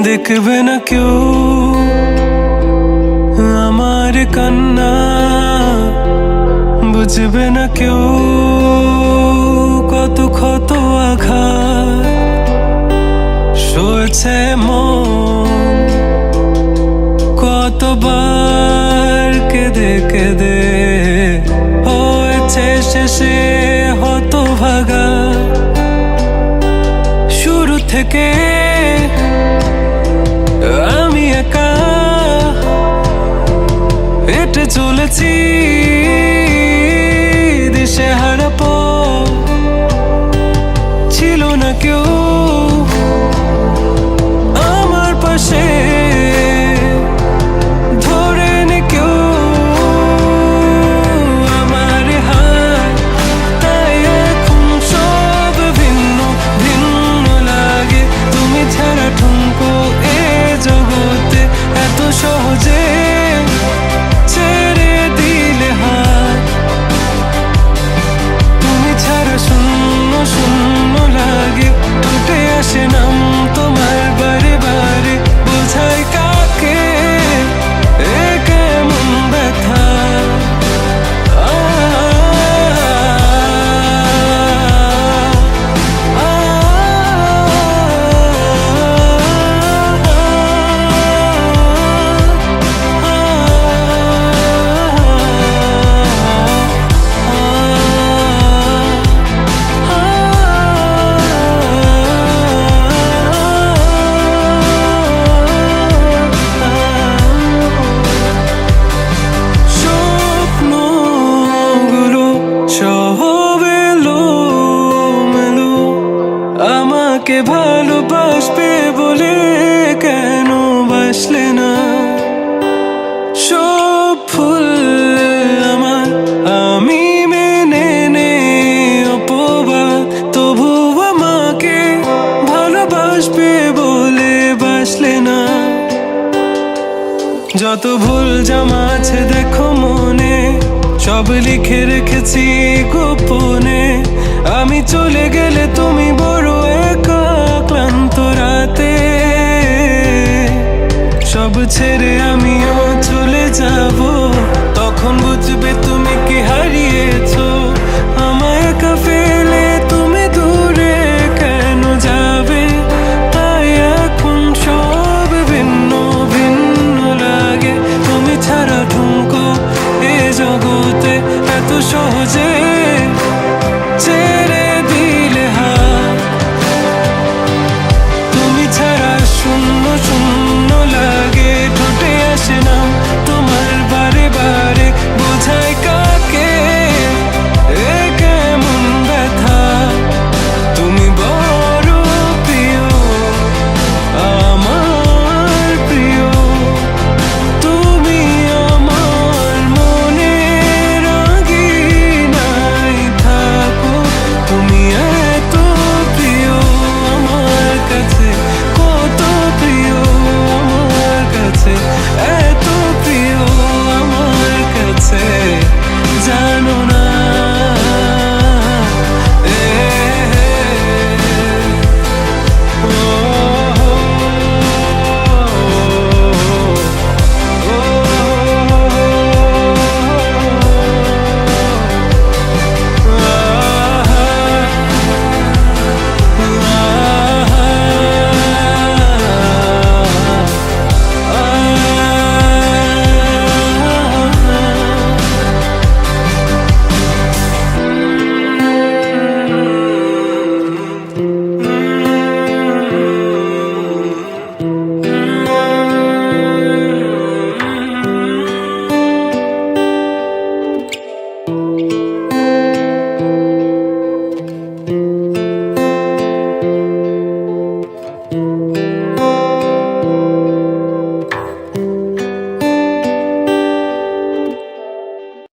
দেখবে না কেউ আমার কান্না, বুঝবে না কেউ কত ক্ষত আঘাত সয়েছে মন, কতবার কেঁদে কেঁদে হয়েছে শেষে হতভাগা। শুরু থেকে আমি একা হেঁটে চলেছি দিশেহারা পথ, ছিল না কেউ আমার পাশে, ধরে নে কেউ আমার হাত। তাই এখন সব ভিন্ন ভিন্ন লাগে, তুমি ছাড়া ঠুনকো এ জগতে এত সহজে ছেড়ে দিলে হাত। তুমি ছাড়া শূন্য শূন্য লাগে, টুটে আসে নাম তোমার বারে বারে, বোঝাই কাকে এ কেমন ব্যথা। আমাকে ভালোবাসবে বলে কেন বাসলে না? সব ফুল আমার আমি মেনে নে অপবাদ, তবু আমাকে ভালোবাসবে বলে বাসলে না। যত ভুল জমা আছে দেখো মনে, সব লিখে রেখেছি গোপনে। আমি চলে গেলে তুমি বড় একা ক্লান্ত রাতে, সব ছেড়ে আমিও চলে যাব, তখন বুঝবে তুমি কি হারিয়েছো আমায় একা।